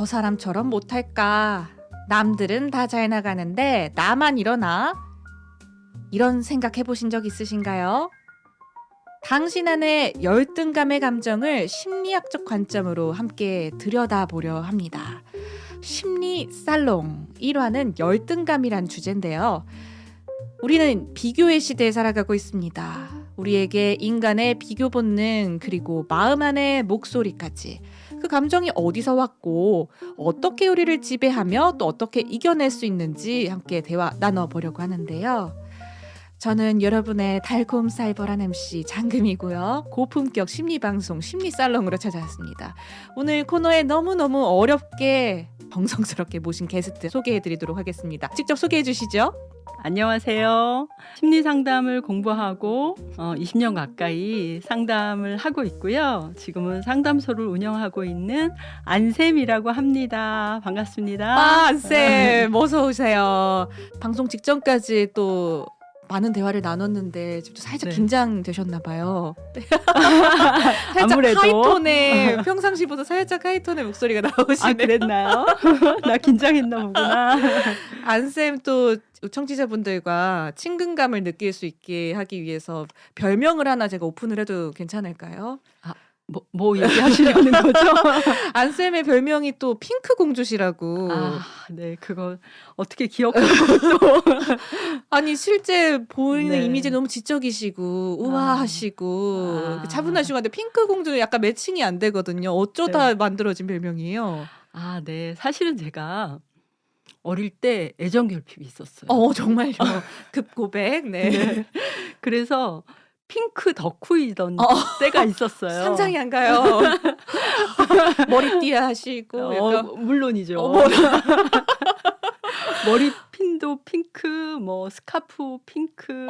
저 사람처럼 못할까? 남들은 다 잘 나가는데 나만 이러나? 이런 생각 해보신 적 있으신가요? 당신 안의 열등감의 감정을 심리학적 관점으로 함께 들여다보려 합니다. 심리 살롱 1화는 열등감이란 주제인데요. 우리는 비교의 시대에 살아가고 있습니다. 우리에게 인간의 비교 본능 그리고 마음 안의 목소리까지 그 감정이 어디서 왔고 어떻게 우리를 지배하며 또 어떻게 이겨낼 수 있는지 함께 대화 나눠보려고 하는데요. 저는 여러분의 달콤 사이버란 MC 장금이고요. 고품격 심리방송 심리살롱으로 찾아왔습니다. 오늘 코너에 너무너무 어렵게 정성스럽게 모신 게스트 소개해드리도록 하겠습니다. 직접 소개해 주시죠. 안녕하세요. 심리상담을 공부하고 20년 가까이 상담을 하고 있고요. 지금은 상담소를 운영하고 있는 안쌤이라고 합니다. 반갑습니다. 안쌤 어서 오세요. 방송 직전까지 또 많은 대화를 나눴는데 지금 살짝 네. 긴장되셨나 봐요. 살짝 아무래도. 하이톤의 평상시보다 살짝 하이톤의 목소리가 나오시네요. 아, 그랬나요? 나 긴장했나 보구나. 안쌤 또 청취자분들과 친근감을 느낄 수 있게 하기 위해서 별명을 하나 제가 오픈을 해도 괜찮을까요? 뭐 얘기하시려는 거죠? 안쌤의 별명이 또 핑크 공주시라고. 네. 그거 어떻게 기억하고 또. 아니 실제 보이는 네. 이미지 너무 지적이시고 우아하시고 아. 차분하시고 한데 핑크 공주는 약간 매칭이 안 되거든요. 어쩌다 만들어진 별명이에요? 네. 사실은 제가 어릴 때 애정 결핍이 있었어요. 정말요. 급 고백. 네. 네. 그래서 핑크 덕후이던 때가 있었어요. 상상이 안 가요. 머리띠 하시고 약간 물론이죠. 어머. 머리핀도 핑크, 뭐 스카프 핑크,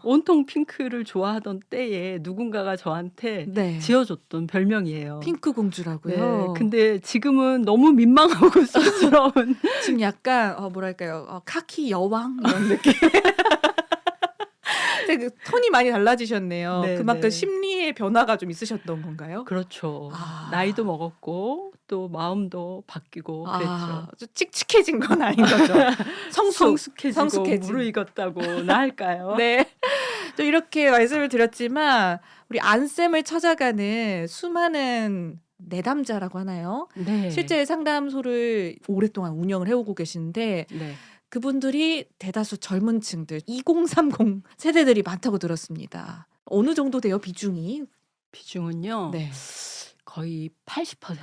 온통 핑크를 좋아하던 때에 누군가가 저한테 네. 지어줬던 별명이에요. 핑크 공주라고요. 네. 근데 지금은 너무 민망하고 쑥스러운. 지금 약간 뭐랄까요? 카키 여왕 이런 느낌. 그 톤이 많이 달라지셨네요. 네, 그만큼 네. 심리의 변화가 좀 있으셨던 건가요? 그렇죠. 나이도 먹었고 또 마음도 바뀌고 그랬죠. 좀 칙칙해진 건 아닌 거죠. 성숙해지고 무르익었다고나 할까요? 네. 또 이렇게 말씀을 드렸지만 우리 안쌤을 찾아가는 수많은 내담자라고 하나요? 네. 실제 상담소를 오랫동안 운영을 해오고 계시는데 네. 그분들이 대다수 젊은 층들 2030 세대들이 많다고 들었습니다. 어느 정도 돼요 비중이? 비중은요. 네. 거의 80%.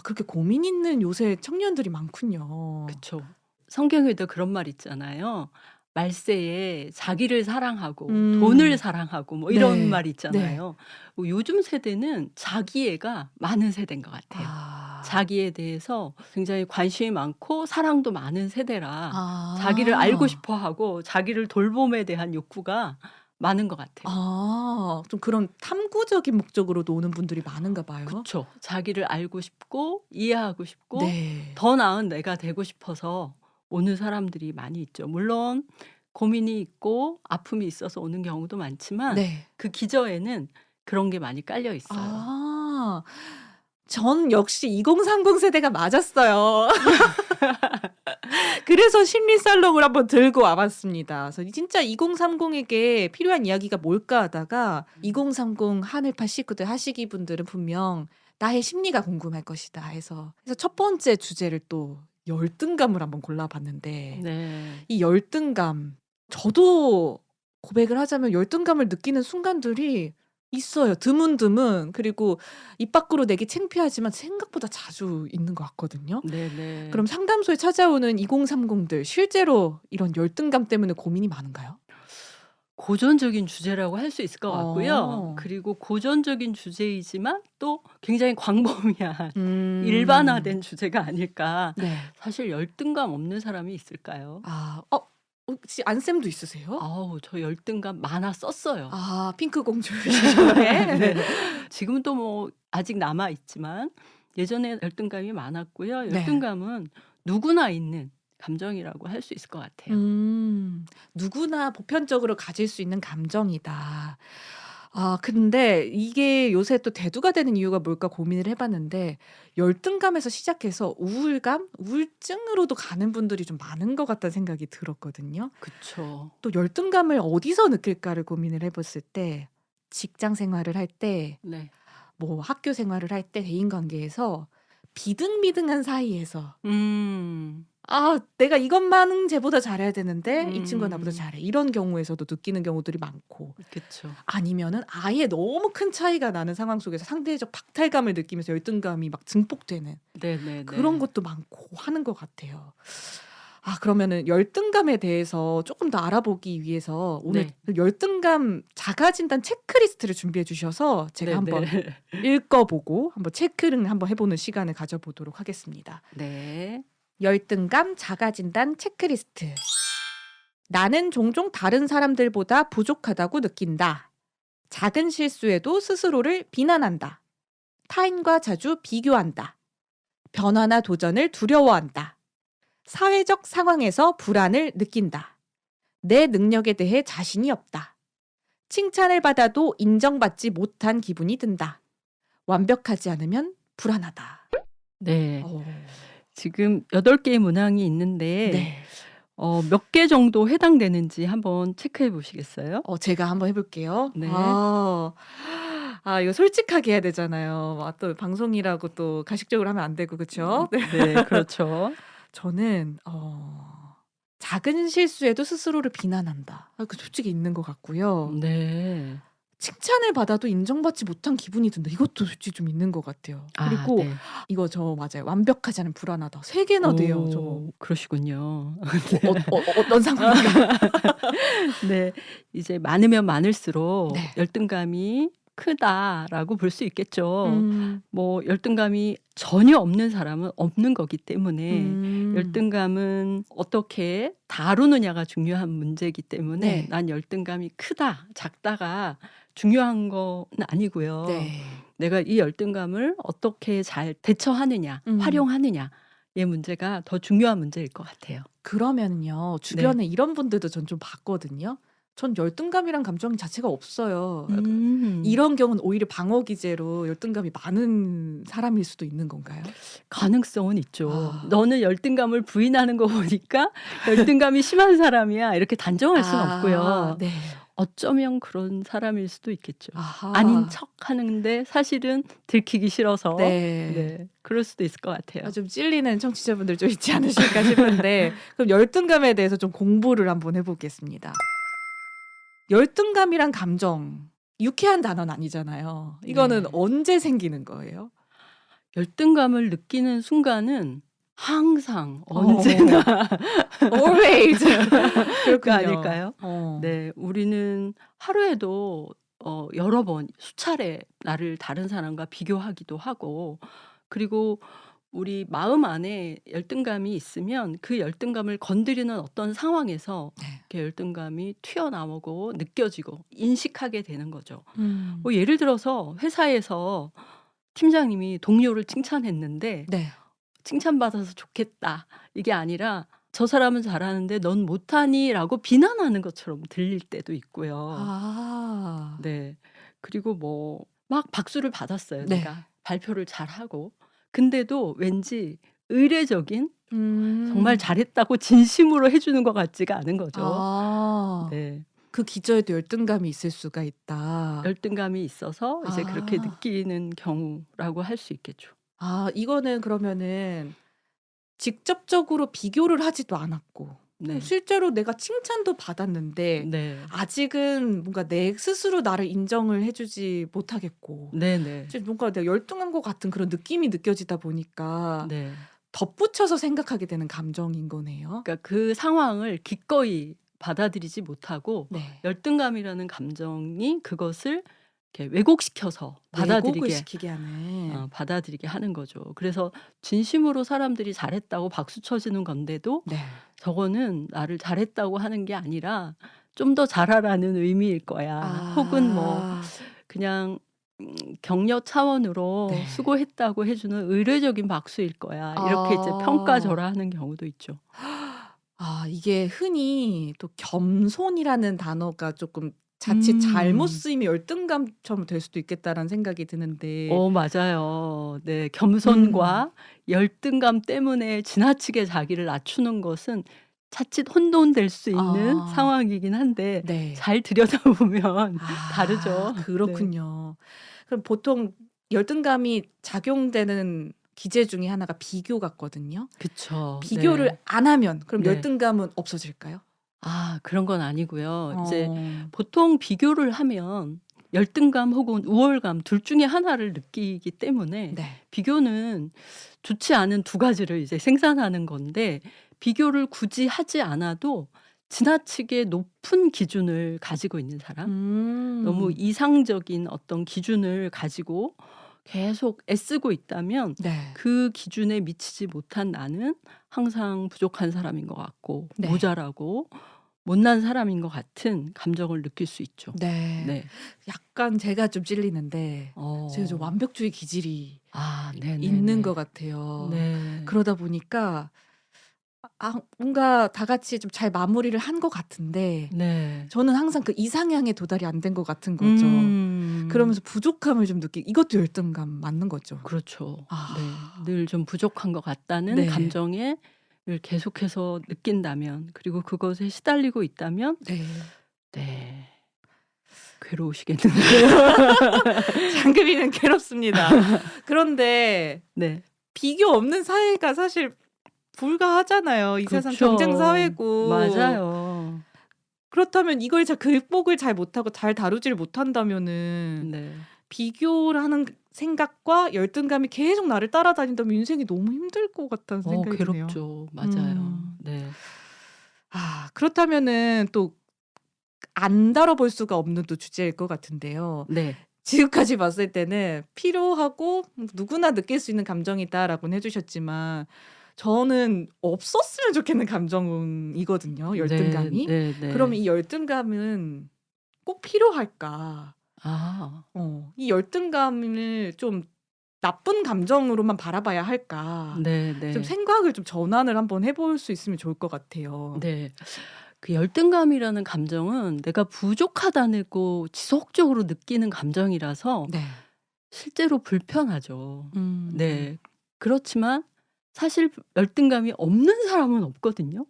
그렇게 고민 있는 요새 청년들이 많군요. 그렇죠. 성경에도 그런 말 있잖아요. 말세에 자기를 사랑하고 돈을 사랑하고 뭐 이런 네. 말 있잖아요. 요즘 세대는 자기애가 많은 세대인 것 같아요. 자기에 대해서 굉장히 관심이 많고 사랑도 많은 세대라 자기를 알고 싶어하고 자기를 돌봄에 대한 욕구가 많은 것 같아요. 좀 그런 탐구적인 목적으로도 오는 분들이 많은가 봐요. 그렇죠. 자기를 알고 싶고 이해하고 싶고 네. 더 나은 내가 되고 싶어서 오는 사람들이 많이 있죠. 물론 고민이 있고 아픔이 있어서 오는 경우도 많지만 네. 그 기저에는 그런 게 많이 깔려 있어요. 전 역시 2030 세대가 맞았어요. 그래서 심리살롱을 한번 들고 와봤습니다. 그래서 진짜 2030에게 필요한 이야기가 뭘까 하다가 2030 하늘파 식구들 하시기 분들은 분명 나의 심리가 궁금할 것이다 해서 첫 번째 주제를 또 열등감을 한번 골라봤는데 네. 이 열등감 저도 고백을 하자면 열등감을 느끼는 순간들이 있어요. 드문드문. 그리고 입 밖으로 내기 창피하지만 생각보다 자주 있는 것 같거든요. 네네. 그럼 상담소에 찾아오는 2030들 실제로 이런 열등감 때문에 고민이 많은가요? 고전적인 주제라고 할 수 있을 것 같고요. 그리고 고전적인 주제이지만 또 굉장히 광범위한 일반화된 주제가 아닐까. 네. 사실 열등감 없는 사람이 있을까요? 혹시 안쌤도 있으세요? 저 열등감 많았었어요. 핑크 공주 시절에. 네. 지금도 뭐 아직 남아 있지만 예전에 열등감이 많았고요. 네. 열등감은 누구나 있는 감정이라고 할 수 있을 것 같아요. 누구나 보편적으로 가질 수 있는 감정이다. 근데 이게 요새 또 대두가 되는 이유가 뭘까 고민을 해 봤는데 열등감에서 시작해서 우울감, 우울증으로도 가는 분들이 좀 많은 것 같다는 생각이 들었거든요. 그쵸. 또 열등감을 어디서 느낄까를 고민을 해 봤을 때 직장 생활을 할 때, 네. 뭐 학교 생활을 할 때 대인 관계에서 비등비등한 사이에서 음. 내가 이것만은 쟤보다 잘해야 되는데 이 친구가 나보다 음. 잘해. 이런 경우에서도 느끼는 경우들이 많고 그쵸. 아니면은 아예 너무 큰 차이가 나는 상황 속에서 상대적 박탈감을 느끼면서 열등감이 막 증폭되는 네네네. 그런 것도 많고 하는 것 같아요. 그러면은 열등감에 대해서 조금 더 알아보기 위해서 오늘 네. 그 열등감 자가진단 체크리스트를 준비해 주셔서 제가 한번 네네. 읽어보고 한번 체크를 한번 해보는 시간을 가져보도록 하겠습니다. 네. 열등감 자가진단 체크리스트. 나는 종종 다른 사람들보다 부족하다고 느낀다. 작은 실수에도 스스로를 비난한다. 타인과 자주 비교한다. 변화나 도전을 두려워한다. 사회적 상황에서 불안을 느낀다. 내 능력에 대해 자신이 없다. 칭찬을 받아도 인정받지 못한 기분이 든다. 완벽하지 않으면 불안하다. 네. 어, 지금 8개의 문항이 있는데 네. 몇 개 정도 해당되는지 한번 체크해 보시겠어요? 제가 한번 해볼게요. 네. 이거 솔직하게 해야 되잖아요. 또 방송이라고 또 가식적으로 하면 안 되고, 그쵸? 네. 네, 그렇죠. 저는, 작은 실수에도 스스로를 비난한다. 그 솔직히 있는 것 같고요. 네. 칭찬을 받아도 인정받지 못한 기분이 든다. 이것도 솔직히 좀 있는 것 같아요. 그리고 네. 이거 저 맞아요. 완벽하지 않은 불안하다. 3개나 돼요, 저. 그러시군요. 어떤 상황인가요? 네. 이제 많으면 많을수록 네. 열등감이 크다라고 볼 수 있겠죠. 음, 뭐 열등감이 전혀 없는 사람은 없는 거기 때문에 음, 열등감은 어떻게 다루느냐가 중요한 문제이기 때문에 네. 난 열등감이 크다, 작다가 중요한 건 아니고요. 네. 내가 이 열등감을 어떻게 잘 대처하느냐, 활용하느냐의 문제가 더 중요한 문제일 것 같아요. 그러면요, 주변에 이런 분들도 전 좀 봤거든요. 전 열등감이란 감정 자체가 없어요. 이런 경우는 오히려 방어 기제로 열등감이 많은 사람일 수도 있는 건가요? 가능성은 있죠. 너는 열등감을 부인하는 거 보니까 열등감이 심한 사람이야. 이렇게 단정할 수는 없고요. 네. 어쩌면 그런 사람일 수도 있겠죠. 아하. 아닌 척 하는데 사실은 들키기 싫어서 네. 그럴 수도 있을 것 같아요. 좀 찔리는 청취자분들 좀 있지 않으실까 싶은데 그럼 열등감에 대해서 좀 공부를 한번 해보겠습니다. 열등감이란 감정, 유쾌한 단어는 아니잖아요. 이거는 네. 언제 생기는 거예요? 열등감을 느끼는 순간은 항상 언제나 always 그 아닐까요? 네. 네, 우리는 하루에도 여러 번 수차례 나를 다른 사람과 비교하기도 하고, 그리고 우리 마음 안에 열등감이 있으면 그 열등감을 건드리는 어떤 상황에서 그 열등감이 튀어나오고 느껴지고 인식하게 되는 거죠. 예를 들어서 회사에서 팀장님이 동료를 칭찬했는데 네. 칭찬받아서 좋겠다, 이게 아니라 저 사람은 잘하는데 넌 못하니? 라고 비난하는 것처럼 들릴 때도 있고요. 네. 그리고 뭐 막 박수를 받았어요. 네. 내가 발표를 잘하고. 근데도 왠지 의례적인 정말 잘했다고 진심으로 해주는 것 같지가 않은 거죠. 네. 그 기저에도 열등감이 있을 수가 있다. 열등감이 있어서 이제 그렇게 느끼는 경우라고 할 수 있겠죠. 이거는 그러면은 직접적으로 비교를 하지도 않았고 네. 실제로 내가 칭찬도 받았는데 네. 아직은 뭔가 내 스스로 나를 인정을 해주지 못하겠고 네네. 뭔가 내가 열등한 것 같은 그런 느낌이 느껴지다 보니까 네. 덧붙여서 생각하게 되는 감정인 거네요. 그러니까 그 상황을 기꺼이 받아들이지 못하고 네. 열등감이라는 감정이 그것을 이렇게 왜곡시켜서 왜곡을 받아들이게 시키게 하는. 받아들이게 하는 거죠. 그래서 진심으로 사람들이 잘했다고 박수 쳐주는 건데도 네. 저거는 나를 잘했다고 하는 게 아니라 좀 더 잘하라는 의미일 거야. 혹은 뭐 그냥 격려 차원으로 네. 수고했다고 해주는 의례적인 박수일 거야. 이렇게 이제 평가절하하는 경우도 있죠. 이게 흔히 또 겸손이라는 단어가 조금 자칫 잘못 쓰이면 열등감처럼 될 수도 있겠다라는 생각이 드는데. 맞아요. 네. 겸손과 열등감 때문에 지나치게 자기를 낮추는 것은 자칫 혼돈될 수 있는 아. 상황이긴 한데 네. 잘 들여다보면 다르죠. 네. 그렇군요. 그럼 보통 열등감이 작용되는 기제 중에 하나가 비교 같거든요. 그쵸. 비교를 네. 안 하면 그럼 네. 열등감은 없어질까요? 그런 건 아니고요. 이제 어. 보통 비교를 하면 열등감 혹은 우월감 둘 중에 하나를 느끼기 때문에 네. 비교는 좋지 않은 두 가지를 이제 생산하는 건데 비교를 굳이 하지 않아도 지나치게 높은 기준을 가지고 있는 사람, 너무 이상적인 어떤 기준을 가지고 계속 애쓰고 있다면 네. 그 기준에 미치지 못한 나는 항상 부족한 사람인 것 같고 네. 모자라고 못난 사람인 것 같은 감정을 느낄 수 있죠. 네. 네. 약간 제가 좀 찔리는데 제가 좀 완벽주의 기질이 있는 것 같아요. 네. 그러다 보니까 뭔가 다 같이 좀 잘 마무리를 한 것 같은데 네. 저는 항상 그 이상향에 도달이 안 된 것 같은 거죠. 그러면서 부족함을 좀 느끼고 이것도 열등감 맞는 거죠. 그렇죠. 아. 네. 늘 좀 부족한 것 같다는 네. 감정에 계속해서 느낀다면 그리고 그것에 시달리고 있다면 네. 네. 괴로우시겠는데요. 장금이는 괴롭습니다. 그런데 네. 비교 없는 사회가 사실 불가하잖아요. 이 세상 그렇죠. 경쟁 사회고. 맞아요. 그렇다면 이걸 극복을 잘 못하고 잘 다루지를 못한다면은 네. 비교를 하는 생각과 열등감이 계속 나를 따라다닌다면 인생이 너무 힘들 것 같다는 생각이 드네요. 괴롭죠. 맞아요. 음. 네. 그렇다면은 또 안 다뤄볼 수가 없는 또 주제일 것 같은데요. 네. 지금까지 봤을 때는 필요하고 누구나 느낄 수 있는 감정이다라고는 해주셨지만 저는 없었으면 좋겠는 감정이거든요. 열등감이. 네. 그러면 이 열등감은 꼭 필요할까? 이 열등감을 좀 나쁜 감정으로만 바라봐야 할까? 좀 생각을 좀 전환을 한번 해볼 수 있으면 좋을 것 같아요. 네. 그 열등감이라는 감정은 내가 부족하다고 지속적으로 느끼는 감정이라서 네. 실제로 불편하죠. 네. 그렇지만 사실 열등감이 없는 사람은 없거든요.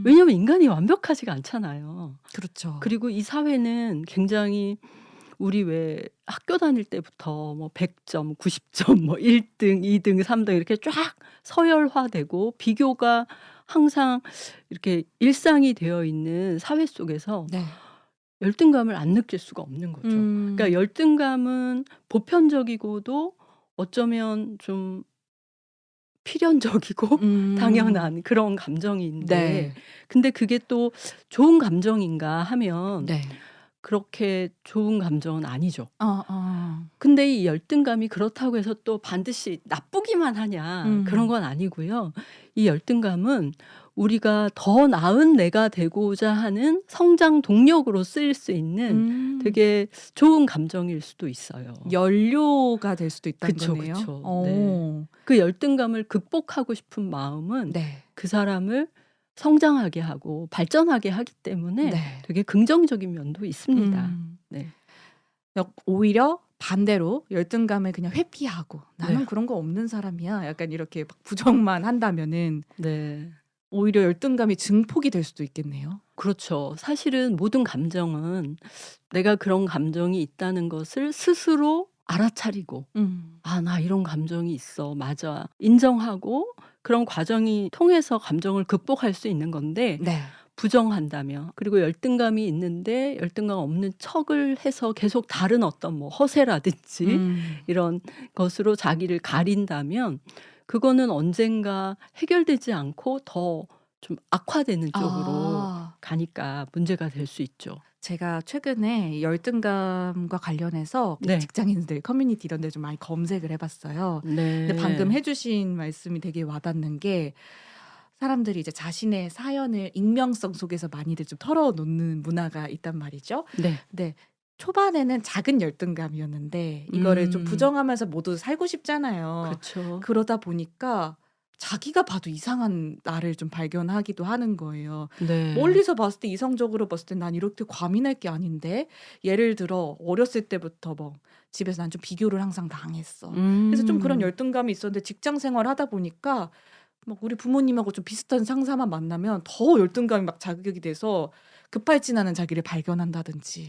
왜냐하면 인간이 완벽하지가 않잖아요. 그렇죠. 그리고 이 사회는 굉장히 우리 왜 학교 다닐 때부터 뭐 100점, 90점, 뭐 1등, 2등, 3등 이렇게 쫙 서열화되고 비교가 항상 이렇게 일상이 되어 있는 사회 속에서 네. 열등감을 안 느낄 수가 없는 거죠. 그러니까 열등감은 보편적이고도 어쩌면 좀 필연적이고 당연한 그런 감정인데 네. 근데 그게 또 좋은 감정인가 하면 네. 그렇게 좋은 감정은 아니죠. 근데 이 열등감이 그렇다고 해서 또 반드시 나쁘기만 하냐 그런 건 아니고요. 이 열등감은 우리가 더 나은 내가 되고자 하는 성장 동력으로 쓰일 수 있는 되게 좋은 감정일 수도 있어요. 연료가 될 수도 있다는 그쵸, 거네요. 그쵸. 네. 그 열등감을 극복하고 싶은 마음은 네. 그 사람을 성장하게 하고 발전하게 하기 때문에 네. 되게 긍정적인 면도 있습니다. 네. 오히려 반대로 열등감을 그냥 회피하고 나는 네. 그런 거 없는 사람이야. 약간 이렇게 막 부정만 한다면은 네. 오히려 열등감이 증폭이 될 수도 있겠네요. 그렇죠. 사실은 모든 감정은 내가 그런 감정이 있다는 것을 스스로 알아차리고 나 이런 감정이 있어. 맞아. 인정하고 그런 과정이 통해서 감정을 극복할 수 있는 건데 네. 부정한다면 그리고 열등감이 있는데 열등감 없는 척을 해서 계속 다른 어떤 뭐 허세라든지 이런 것으로 자기를 가린다면 그거는 언젠가 해결되지 않고 더 좀 악화되는 쪽으로 가니까 문제가 될 수 있죠. 제가 최근에 열등감과 관련해서 네. 직장인들 커뮤니티 이런 데 좀 많이 검색을 해봤어요. 네. 근데 방금 해주신 말씀이 되게 와닿는 게 사람들이 이제 자신의 사연을 익명성 속에서 많이들 좀 털어놓는 문화가 있단 말이죠. 네. 근데 초반에는 작은 열등감이었는데 이거를 좀 부정하면서 모두 살고 싶잖아요. 그렇죠. 그러다 보니까 자기가 봐도 이상한 나를 좀 발견하기도 하는 거예요. 네. 멀리서 봤을 때 이성적으로 봤을 때 난 이렇게 과민할 게 아닌데 예를 들어 어렸을 때부터 뭐 집에서 난 좀 비교를 항상 당했어. 그래서 좀 그런 열등감이 있었는데 직장 생활 하다 보니까 막 우리 부모님하고 좀 비슷한 상사만 만나면 더 열등감이 막 자극이 돼서 급발진하는 자기를 발견한다든지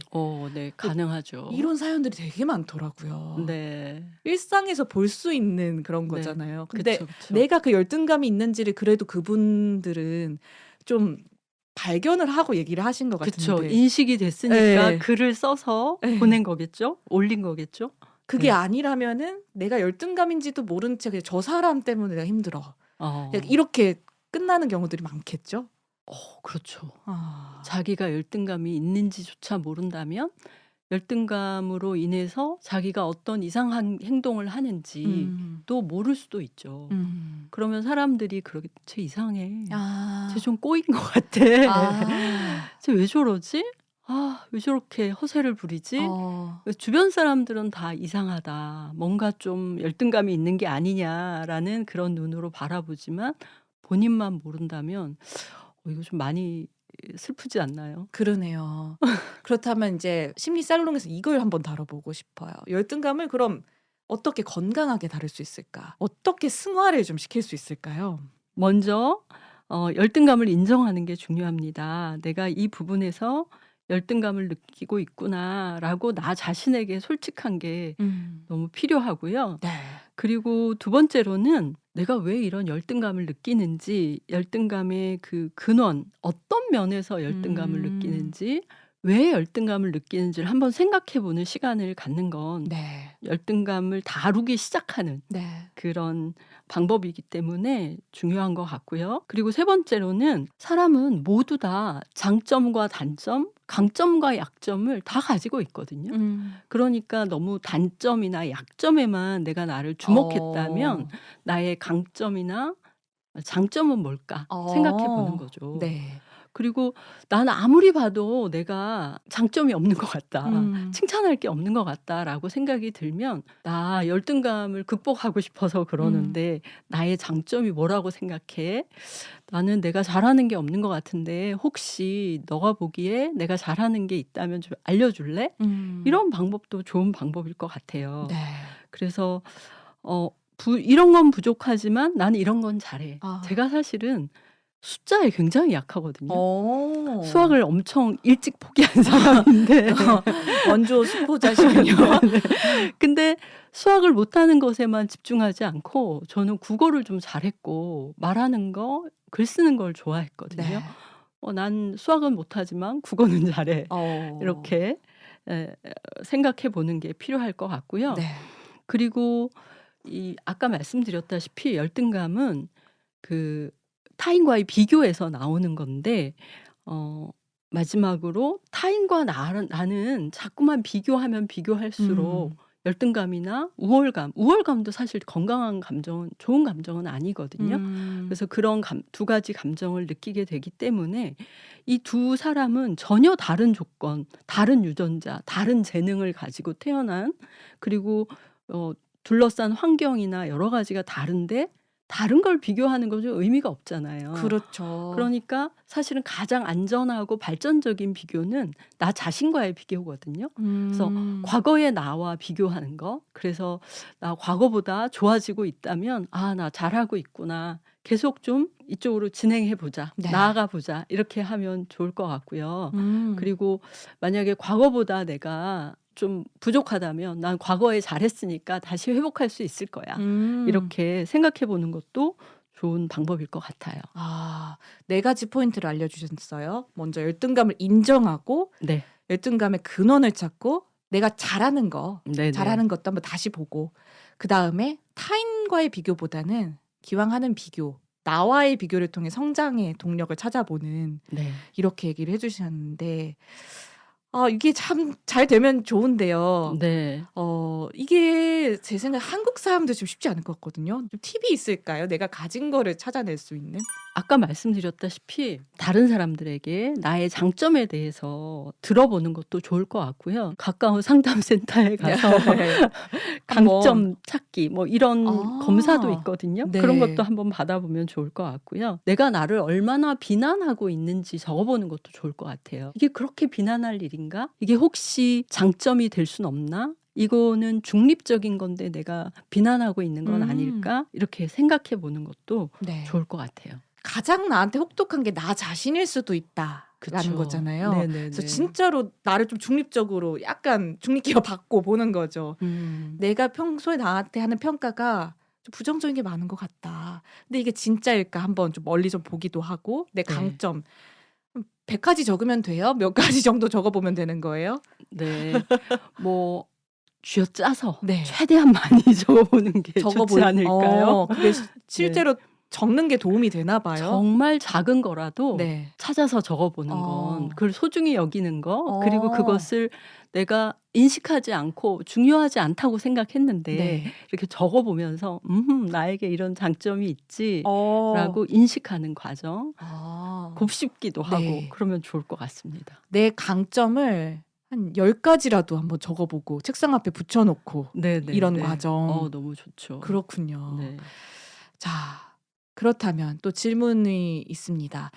네, 가능하죠. 이런 사연들이 되게 많더라고요. 네. 일상에서 볼 수 있는 그런 네. 거잖아요. 근데 그쵸, 그쵸. 내가 그 열등감이 있는지를 그래도 그분들은 좀 발견을 하고 얘기를 하신 것 그쵸. 같은데 인식이 됐으니까 네. 글을 써서 네. 보낸 거겠죠? 올린 거겠죠? 그게 네. 아니라면은 내가 열등감인지도 모른 채 그냥 저 사람 때문에 내가 힘들어. 어. 그냥 이렇게 끝나는 경우들이 많겠죠. 그렇죠. 아. 자기가 열등감이 있는지조차 모른다면 열등감으로 인해서 자기가 어떤 이상한 행동을 하는지도 모를 수도 있죠. 그러면 사람들이 그러게 쟤 이상해. 쟤 좀 꼬인 것 같아. 쟤 왜 저러지? 왜 저렇게 허세를 부리지? 주변 사람들은 다 이상하다. 뭔가 좀 열등감이 있는 게 아니냐라는 그런 눈으로 바라보지만 본인만 모른다면 이거 좀 많이 슬프지 않나요? 그러네요. 그렇다면 이제 심리 살롱에서 이걸 한번 다뤄보고 싶어요. 열등감을 그럼 어떻게 건강하게 다룰 수 있을까? 어떻게 승화를 좀 시킬 수 있을까요? 먼저 열등감을 인정하는 게 중요합니다. 내가 이 부분에서 열등감을 느끼고 있구나라고 나 자신에게 솔직한 게 너무 필요하고요. 네. 그리고 두 번째로는 내가 왜 이런 열등감을 느끼는지, 열등감의 그 근원, 어떤 면에서 열등감을 느끼는지, 왜 열등감을 느끼는지를 한번 생각해 보는 시간을 갖는 건 네. 열등감을 다루기 시작하는 네. 그런 방법이기 때문에 중요한 것 같고요. 그리고 세 번째로는 사람은 모두 다 장점과 단점, 강점과 약점을 다 가지고 있거든요. 그러니까 너무 단점이나 약점에만 내가 나를 주목했다면 나의 강점이나 장점은 뭘까 생각해 보는 거죠. 네. 그리고 나는 아무리 봐도 내가 장점이 없는 것 같다. 칭찬할 게 없는 것 같다라고 생각이 들면 나 열등감을 극복하고 싶어서 그러는데 나의 장점이 뭐라고 생각해? 나는 내가 잘하는 게 없는 것 같은데 혹시 너가 보기에 내가 잘하는 게 있다면 좀 알려줄래? 이런 방법도 좋은 방법일 것 같아요. 네. 그래서 이런 건 부족하지만 나는 이런 건 잘해. 제가 사실은 숫자에 굉장히 약하거든요. 수학을 엄청 일찍 포기한 사람인데 원조 수포자시군요. 근데 수학을 못하는 것에만 집중하지 않고 저는 국어를 좀 잘했고 말하는 거, 글 쓰는 걸 좋아했거든요. 네. 난 수학은 못하지만 국어는 잘해. 이렇게 생각해 보는 게 필요할 것 같고요. 네. 그리고 아까 말씀드렸다시피 열등감은 그 타인과의 비교에서 나오는 건데 마지막으로 타인과 나는 자꾸만 비교하면 비교할수록 열등감이나 우월감도 사실 건강한 감정은, 좋은 감정은 아니거든요. 그래서 그런 두 가지 감정을 느끼게 되기 때문에 이 두 사람은 전혀 다른 조건, 다른 유전자, 다른 재능을 가지고 태어난, 그리고 둘러싼 환경이나 여러 가지가 다른데 다른 걸 비교하는 건 좀 의미가 없잖아요. 그렇죠. 그러니까 사실은 가장 안전하고 발전적인 비교는 나 자신과의 비교거든요. 그래서 과거의 나와 비교하는 거. 그래서 나 과거보다 좋아지고 있다면 나 잘하고 있구나. 계속 좀 이쪽으로 진행해 보자. 네. 나아가 보자. 이렇게 하면 좋을 것 같고요. 그리고 만약에 과거보다 내가 좀 부족하다면 난 과거에 잘했으니까 다시 회복할 수 있을 거야. 이렇게 생각해 보는 것도 좋은 방법일 것 같아요. 네 가지 포인트를 알려주셨어요. 먼저 열등감을 인정하고 네. 열등감의 근원을 찾고 내가 잘하는 거, 네네. 잘하는 것도 한번 다시 보고 그 다음에 타인과의 비교보다는 기왕 하는 비교, 나와의 비교를 통해 성장의 동력을 찾아보는 네. 이렇게 얘기를 해주셨는데 이게 참 잘 되면 좋은데요. 네. 이게 제 생각에 한국 사람들 좀 쉽지 않을 것 같거든요. 좀 팁이 있을까요? 내가 가진 거를 찾아낼 수 있는? 아까 말씀드렸다시피 다른 사람들에게 나의 장점에 대해서 들어보는 것도 좋을 것 같고요. 가까운 상담센터에 가서 강점 찾기 뭐 이런 아. 검사도 있거든요. 네. 그런 것도 한번 받아보면 좋을 것 같고요. 내가 나를 얼마나 비난하고 있는지 적어보는 것도 좋을 것 같아요. 이게 그렇게 비난할 일인가? 이게 혹시 장점이 될 순 없나? 이거는 중립적인 건데 내가 비난하고 있는 건 아닐까? 이렇게 생각해 보는 것도 네. 좋을 것 같아요. 가장 나한테 혹독한 게 나 자신일 수도 있다라는 그쵸. 거잖아요. 네네네. 그래서 진짜로 나를 좀 중립적으로 약간 중립기어 받고 보는 거죠. 내가 평소에 나한테 하는 평가가 좀 부정적인 게 많은 것 같다. 근데 이게 진짜일까 한번 좀 멀리 좀 보기도 하고 내 네. 강점 100가지 적으면 돼요? 몇 가지 정도 적어보면 되는 거예요? 네. 뭐 쥐어짜서 네. 최대한 많이 적어보는 게 좋지 않을까요? 그게 실제로 적는 게 도움이 되나 봐요. 정말 작은 거라도 네. 찾아서 적어보는 건 그걸 소중히 여기는 거 그리고 어. 그것을 내가 인식하지 않고 중요하지 않다고 생각했는데 네. 이렇게 적어보면서 나에게 이런 장점이 있지 라고 인식하는 과정 곱씹기도 하고 네. 그러면 좋을 것 같습니다. 내 강점을 한 10가지라도 한번 적어보고 책상 앞에 붙여놓고 네네. 이런 과정. 너무 좋죠. 그렇군요. 네. 자, 그렇다면 또 질문이 있습니다.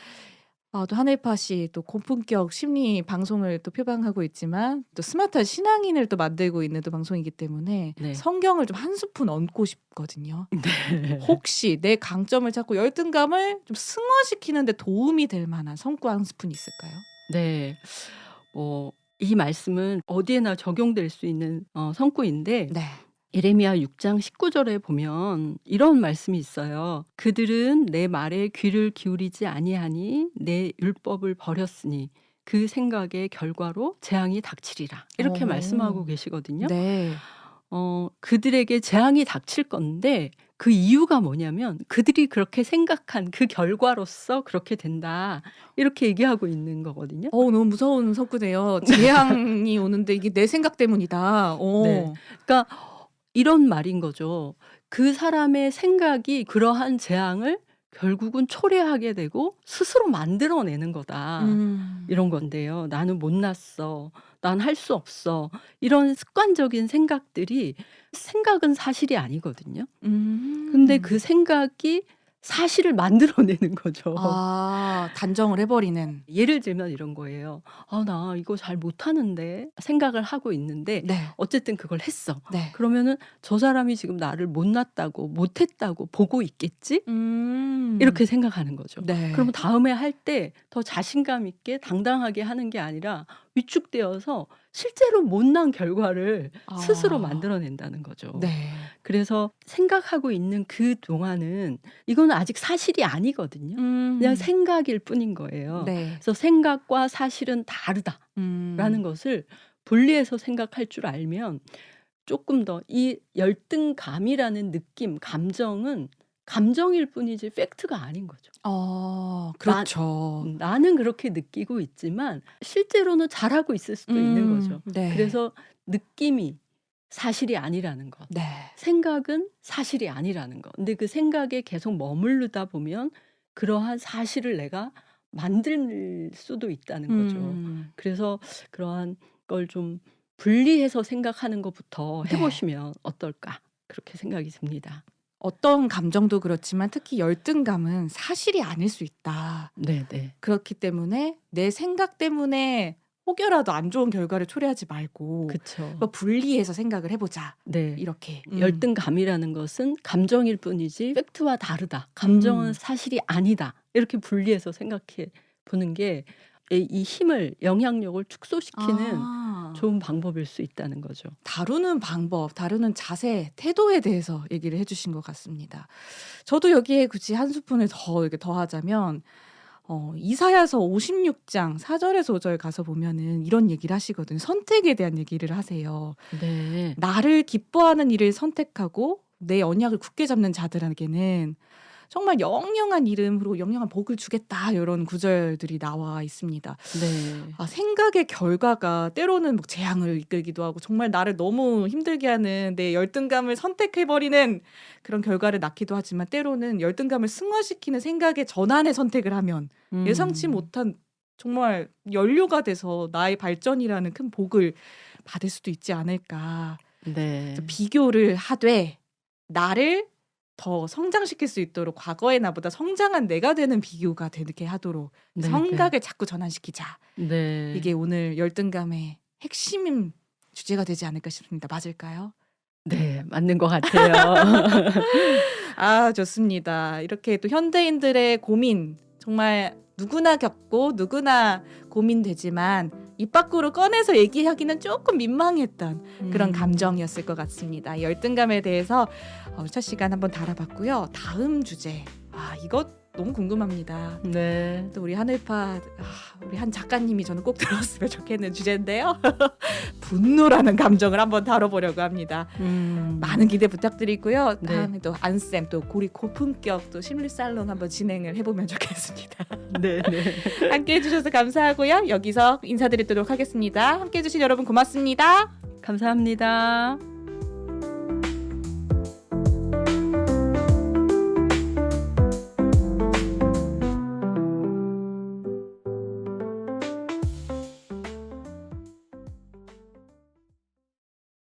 또 하늘파 씨 또 고품격 심리 방송을 또 표방하고 있지만 또 스마트한 신앙인을 또 만들고 있는 또 방송이기 때문에 네. 성경을 좀 한 스푼 얹고 싶거든요. 네. 혹시 내 강점을 찾고 열등감을 좀 승화시키는 데 도움이 될 만한 성구 한 스푼 있을까요? 네. 이 말씀은 어디에나 적용될 수 있는 성구인데 네. 예레미야 6장 19절에 보면 이런 말씀이 있어요. 그들은 내 말에 귀를 기울이지 아니하니 내 율법을 버렸으니 그 생각의 결과로 재앙이 닥치리라. 이렇게 말씀하고 계시거든요. 네. 그들에게 재앙이 닥칠 건데 그 이유가 뭐냐면 그들이 그렇게 생각한 그 결과로서 그렇게 된다. 이렇게 얘기하고 있는 거거든요. 너무 무서운 석구네요. 재앙이 오는데 이게 내 생각 때문이다. 네. 그러니까 이런 말인 거죠. 그 사람의 생각이 그러한 재앙을 결국은 초래하게 되고 스스로 만들어내는 거다. 이런 건데요. 나는 못났어. 난 할 수 없어. 이런 습관적인 생각들이 생각은 사실이 아니거든요. 근데 그 생각이 사실을 만들어내는 거죠. 단정을 해버리는. 예를 들면 이런 거예요. 나 이거 잘 못하는데 생각을 하고 있는데 네. 어쨌든 그걸 했어. 네. 그러면은 저 사람이 지금 나를 못났다고 못했다고 보고 있겠지? 이렇게 생각하는 거죠. 네. 그럼 다음에 할 때 더 자신감 있게 당당하게 하는 게 아니라 위축되어서 실제로 못난 결과를 스스로 만들어낸다는 거죠. 네. 그래서 생각하고 있는 그 동안은 이거는 아직 사실이 아니거든요. 그냥 생각일 뿐인 거예요. 네. 그래서 생각과 사실은 다르다라는 것을 분리해서 생각할 줄 알면 조금 더 이 열등감이라는 느낌, 감정은 감정일 뿐이지 팩트가 아닌 거죠. 그렇죠. 나는 그렇게 느끼고 있지만 실제로는 잘하고 있을 수도 있는 거죠. 네. 그래서 느낌이 사실이 아니라는 것. 네. 생각은 사실이 아니라는 것. 근데 그 생각에 계속 머무르다 보면 그러한 사실을 내가 만들 수도 있다는 거죠. 그래서 그러한 걸 좀 분리해서 생각하는 것부터 네. 해보시면 어떨까 그렇게 생각이 듭니다. 어떤 감정도 그렇지만 특히 열등감은 사실이 아닐 수 있다. 네네. 그렇기 때문에 내 생각 때문에 혹여라도 안 좋은 결과를 초래하지 말고 그렇죠. 분리해서 생각을 해보자. 네. 이렇게. 열등감이라는 것은 감정일 뿐이지 팩트와 다르다. 감정은 사실이 아니다. 이렇게 분리해서 생각해 보는 게 이 힘을 영향력을 축소시키는 좋은 방법일 수 있다는 거죠. 다루는 방법, 다루는 자세, 태도에 대해서 얘기를 해주신 것 같습니다. 저도 여기에 굳이 한 스푼을 더 이렇게 더하자면 이사야서 56장 4절에서 5절 가서 보면은 이런 얘기를 하시거든요. 선택에 대한 얘기를 하세요. 네. 나를 기뻐하는 일을 선택하고 내 언약을 굳게 잡는 자들에게는 정말 영영한 이름으로 영영한 복을 주겠다 이런 구절들이 나와 있습니다. 네. 생각의 결과가 때로는 뭐 재앙을 이끌기도 하고 정말 나를 너무 힘들게 하는 내 열등감을 선택해버리는 그런 결과를 낳기도 하지만 때로는 열등감을 승화시키는 생각의 전환의 선택을 하면 예상치 못한 정말 연료가 돼서 나의 발전이라는 큰 복을 받을 수도 있지 않을까. 네. 비교를 하되 나를 더 성장시킬 수 있도록 과거의 나보다 성장한 내가 되는 비교가 되게 하도록 네, 생각을 자꾸 전환시키자. 네. 이게 오늘 열등감의 핵심 주제가 되지 않을까 싶습니다. 맞을까요? 네, 맞는 것 같아요. 좋습니다. 이렇게 또 현대인들의 고민 정말 누구나 겪고 누구나 고민되지만 입 밖으로 꺼내서 얘기하기는 조금 민망했던 그런 감정이었을 것 같습니다. 열등감에 대해서 첫 시간 한번 다뤄봤고요. 다음 주제 이것 너무 궁금합니다. 네. 또 우리 하늘파 우리 한 작가님이 저는 꼭 들었으면 좋겠는 주제인데요. 분노라는 감정을 한번 다뤄보려고 합니다. 많은 기대 부탁드리고요. 네. 다음에 또 안쌤 또 고품격 또 심리 살롱 한번 진행을 해보면 좋겠습니다. 네, 네. 함께 해주셔서 감사하고요. 여기서 인사드리도록 하겠습니다. 함께 해주신 여러분 고맙습니다. 감사합니다.